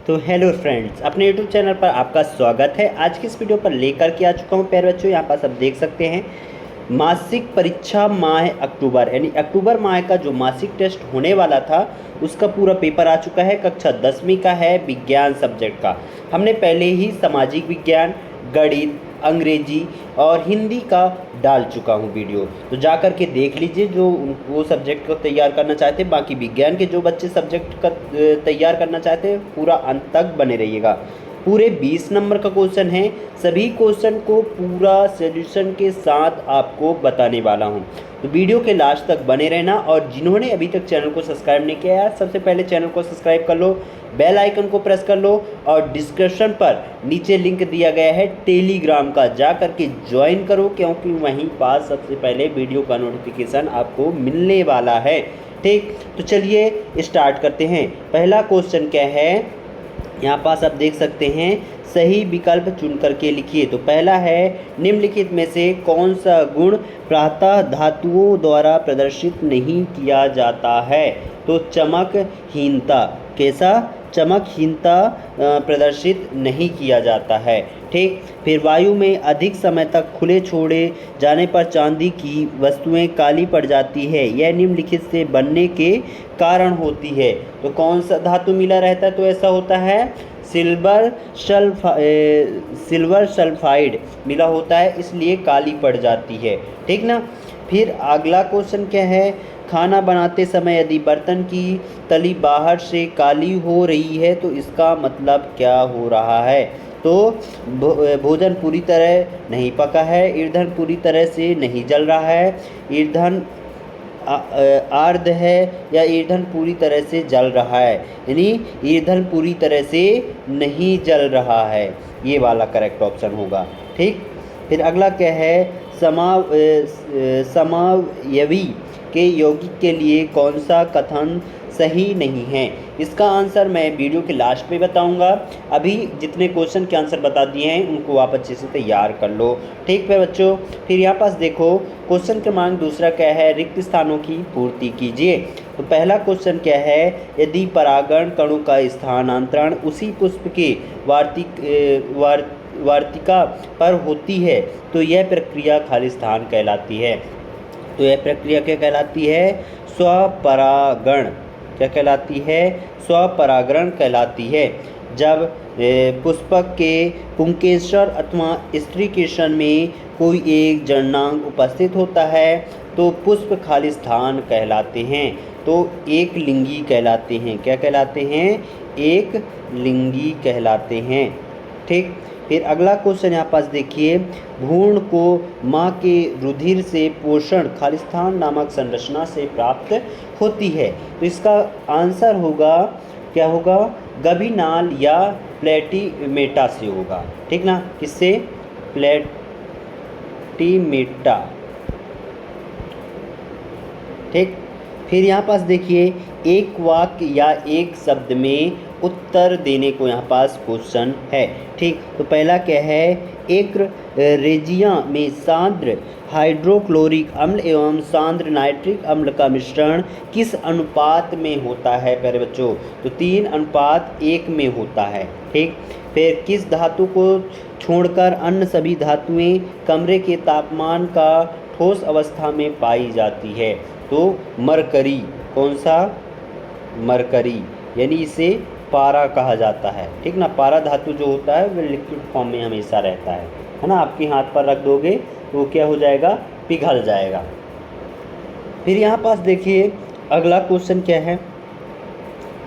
तो hello friends, अपने YouTube channel पर आपका स्वागत है। आज की इस वीडियो पर लेकर के आ चुका हूँ प्यारे बच्चों। यहाँ पर सब देख सकते हैं मासिक परीक्षा माह अक्टूबर, यानी अक्टूबर माह का जो मासिक टेस्ट होने वाला था उसका पूरा पेपर आ चुका है। कक्षा 10वीं का है, विज्ञान सब्जेक्ट का। हमने पहले ही सामाजिक विज्ञान, गणित, अंग्रेजी और हिंदी का डाल चुका हूँ वीडियो, तो जा कर के देख लीजिए जो वो सब्जेक्ट को तैयार करना चाहते हैं। बाकी विज्ञान के जो बच्चे सब्जेक्ट का तैयार करना चाहते हैं पूरा अंत तक बने रहिएगा। पूरे 20 नंबर का क्वेश्चन है। सभी क्वेश्चन को पूरा सॉल्यूशन के साथ आपको बताने वाला हूं, तो वीडियो के लास्ट तक बने रहना। और जिन्होंने अभी तक चैनल को सब्सक्राइब नहीं किया है, सबसे पहले चैनल को सब्सक्राइब कर लो, बेल आइकन को प्रेस कर लो और डिस्क्रिप्शन पर नीचे लिंक दिया गया है टेलीग्राम का, जा करके ज्वाइन करो, क्योंकि वहीं पास सबसे पहले वीडियो का नोटिफिकेशन आपको मिलने वाला है। ठीक, तो चलिए स्टार्ट करते हैं। पहला क्वेश्चन क्या है, यहाँ पास आप देख सकते हैं, सही विकल्प चुन करके लिखिए। तो पहला है, निम्नलिखित में से कौन सा गुण प्रातः धातुओं द्वारा प्रदर्शित नहीं किया जाता है? तो चमकहीनता। कैसा? चमकहीनता प्रदर्शित नहीं किया जाता है। ठीक, फिर वायु में अधिक समय तक खुले छोड़े जाने पर चांदी की वस्तुएं काली पड़ जाती है, यह निम्नलिखित से बनने के कारण होती है। तो कौन सा धातु मिला रहता है तो ऐसा होता है? सिल्वर सल्फाइड मिला होता है, इसलिए काली पड़ जाती है। ठीक ना। फिर अगला क्वेश्चन क्या है, खाना बनाते समय यदि बर्तन की तली बाहर से काली हो रही है तो इसका मतलब क्या हो रहा है? तो भोजन पूरी तरह नहीं पका है, ईंधन पूरी तरह से नहीं जल रहा है, ईंधन आर्द्र है, या ईंधन पूरी तरह से जल रहा है। यानी ईंधन पूरी तरह से नहीं जल रहा है, ये वाला करेक्ट ऑप्शन होगा। ठीक, फिर अगला क्या है, समावयवी के यौगिक के लिए कौन सा कथन सही नहीं है? इसका आंसर मैं वीडियो के लास्ट में बताऊंगा। अभी जितने क्वेश्चन के आंसर बता दिए हैं उनको आप अच्छे से तैयार कर लो। ठीक है बच्चों। फिर यहाँ पास देखो, क्वेश्चन क्रमांक दूसरा क्या है, रिक्त स्थानों की पूर्ति कीजिए। तो पहला क्वेश्चन क्या है, यदि परागण कणों का स्थानांतरण उसी पुष्प के वार्तिका पर होती है तो यह प्रक्रिया खालिस्तान कहलाती है। तो यह प्रक्रिया क्या कहलाती है? स्वपरागण। क्या कहलाती है? स्वपरागण कहलाती है। जब पुष्पक के पुंकेसर अथवा स्त्रीकेशन में कोई एक जननांग उपस्थित होता है तो पुष्प खालिस्तान कहलाते हैं। तो एक लिंगी कहलाते हैं। क्या कहलाते हैं? एक लिंगी कहलाते हैं। ठीक, फिर अगला क्वेश्चन यहाँ पास देखिए, भ्रूण को माँ के रुधिर से पोषण खालिस्तान नामक संरचना से प्राप्त होती है। तो इसका आंसर होगा, क्या होगा? गबीनाल या प्लेटीमेटा से होगा। ठीक ना। किससे? प्लेटीमेटा। ठीक, फिर यहाँ पास देखिए, एक वाक्य या एक शब्द में उत्तर देने को यहाँ पास क्वेश्चन है। ठीक, तो पहला क्या है, एक रेजिया में सांद्र हाइड्रोक्लोरिक अम्ल एवं सांद्र नाइट्रिक अम्ल का मिश्रण किस अनुपात में होता है प्यारे बच्चों? तो 3:1 में होता है। ठीक, फिर किस धातु को छोड़कर अन्य सभी धातुएं कमरे के तापमान का ठोस अवस्था में पाई जाती है? तो मरकरी। कौन सा? मरकरी, यानी इसे पारा कहा जाता है। ठीक ना। पारा धातु जो होता है वह लिक्विड फॉर्म में हमेशा रहता है ना। आपके हाथ पर रख दोगे तो वो क्या हो जाएगा? पिघल जाएगा। फिर यहाँ पास देखिए, अगला क्वेश्चन क्या है,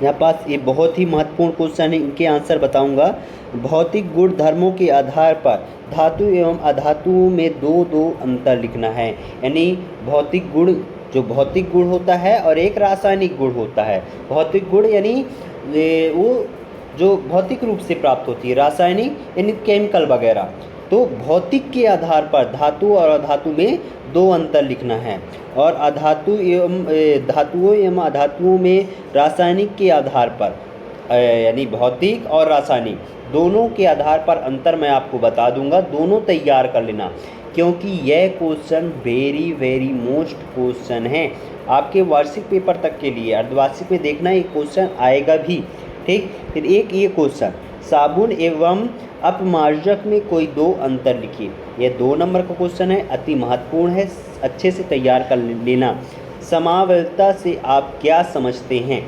यहाँ पास ये बहुत ही महत्वपूर्ण क्वेश्चन है, इनके आंसर बताऊंगा। भौतिक गुण धर्मों के आधार पर धातु एवं अधातुओं में दो अंतर लिखना है। यानी भौतिक गुण, जो भौतिक गुण होता है और एक रासायनिक गुण होता है। भौतिक गुण यानी वो जो भौतिक रूप से प्राप्त होती है, रासायनिक यानी केमिकल वगैरह। तो भौतिक के आधार पर धातु और अधातु में दो अंतर लिखना है, और अधातु एवं धातुओं एवं अधातुओं में रासायनिक के आधार पर, यानी भौतिक और रासायनिक दोनों के आधार पर अंतर मैं आपको बता दूंगा। दोनों तैयार कर लेना, क्योंकि यह क्वेश्चन वेरी मोस्ट क्वेश्चन है आपके वार्षिक पेपर तक के लिए। अर्धवार्षिक में देखना ये क्वेश्चन आएगा भी। ठीक। फिर एक ये क्वेश्चन, साबुन एवं अपमार्जक में कोई दो अंतर लिखिए। यह 2 नंबर का क्वेश्चन है, अति महत्वपूर्ण है, अच्छे से तैयार कर लेना। समावयवता से आप क्या समझते हैं?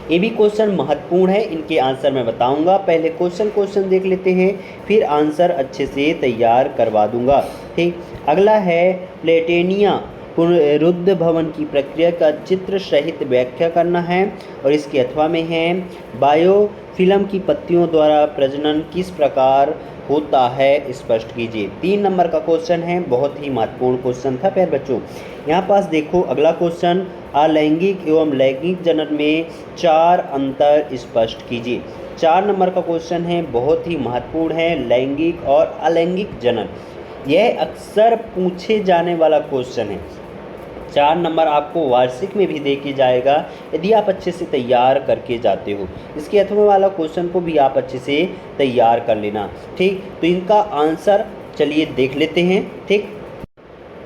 ये भी क्वेश्चन महत्वपूर्ण है, इनके आंसर मैं बताऊंगा। पहले क्वेश्चन देख लेते हैं, फिर आंसर अच्छे से तैयार करवा दूंगा। ठीक। अगला है प्लेटेनिया पुनरुद्ध भवन की प्रक्रिया का चित्र सहित व्याख्या करना है, और इसके अथवा में है बायोफिल्म की पत्तियों द्वारा प्रजनन किस प्रकार होता है, स्पष्ट कीजिए। 3 नंबर का क्वेश्चन है, बहुत ही महत्वपूर्ण क्वेश्चन था प्यारे बच्चों। यहाँ पास देखो अगला क्वेश्चन, अलैंगिक एवं लैंगिक जनन में 4 अंतर स्पष्ट कीजिए। 4 नंबर का क्वेश्चन है, बहुत ही महत्वपूर्ण है, लैंगिक और अलैंगिक जनन। यह अक्सर पूछे जाने वाला क्वेश्चन है। 4 नंबर आपको वार्षिक में भी देके जाएगा यदि आप अच्छे से तैयार करके जाते हो। इसके अथवा वाला क्वेश्चन को भी आप अच्छे से तैयार कर लेना। ठीक। तो इनका आंसर चलिए देख लेते हैं। ठीक।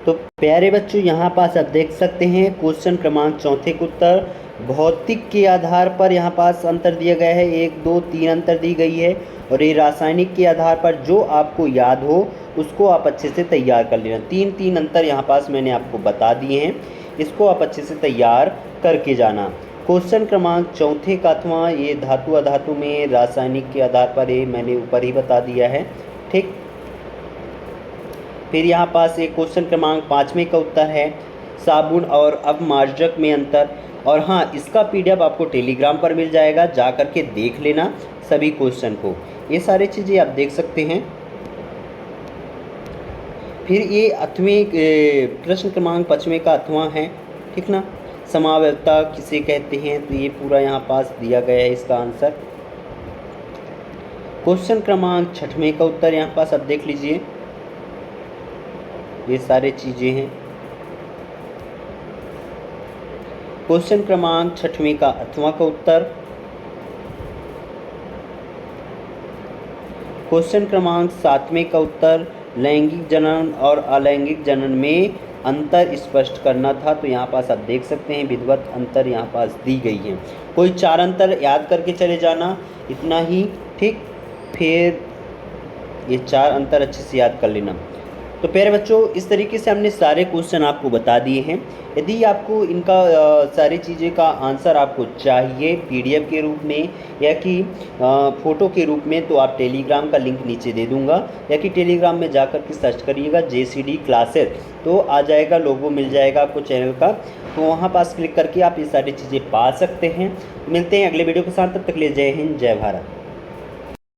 तो प्यारे बच्चों यहाँ पास आप देख सकते हैं क्वेश्चन क्रमांक 4 का उत्तर भौतिक के आधार पर यहाँ पास अंतर दिया गया है, 1 2 3 अंतर दी गई है, और ये रासायनिक के आधार पर जो आपको याद हो उसको आप अच्छे से तैयार कर लेना। 3 अंतर यहाँ पास मैंने आपको बता दिए हैं, इसको आप अच्छे से तैयार करके जाना। क्वेश्चन क्रमांक 4 का अथवा ये धातु अधातु में रासायनिक के आधार पर, ये मैंने ऊपर ही बता दिया है। ठीक। फिर यहाँ पास एक क्वेश्चन क्रमांक 5 का उत्तर है साबुन और अपमार्जक में अंतर, और हाँ इसका पीडीएफ आपको टेलीग्राम पर मिल जाएगा, जा कर के देख लेना सभी क्वेश्चन को, ये सारी चीज़ें आप देख सकते हैं। फिर ये अथवें प्रश्न क्रमांक 5 का अथवा है, ठीक ना, समावयवता किसे कहते हैं, तो ये पूरा यहाँ पास दिया गया है इसका आंसर। क्वेश्चन क्रमांक 6 का उत्तर यहाँ पास आप देख लीजिए, ये सारे चीज़ें हैं। क्वेश्चन क्रमांक 6 का अथवा का उत्तर, क्वेश्चन क्रमांक 7 का उत्तर लैंगिक जनन और अलैंगिक जनन में अंतर स्पष्ट करना था, तो यहाँ पास आप देख सकते हैं विधिवत अंतर यहाँ पास दी गई है। कोई 4 अंतर याद करके चले जाना, इतना ही। ठीक। फिर ये 4 अंतर अच्छे से याद कर लेना। तो प्यारे बच्चों इस तरीके से हमने सारे क्वेश्चन आपको बता दिए हैं। यदि आपको इनका सारी चीज़ें का आंसर आपको चाहिए पीडीएफ के रूप में या कि फ़ोटो के रूप में, तो आप टेलीग्राम का लिंक नीचे दे दूंगा, या कि टेलीग्राम में जाकर के सर्च करिएगा JCD क्लासेस, तो आ जाएगा, लोगो मिल जाएगा आपको चैनल का, तो वहाँ पास क्लिक करके आप ये सारी चीज़ें पा सकते हैं। मिलते हैं अगले वीडियो के साथ, तब तक के लिए जय हिंद जय भारत।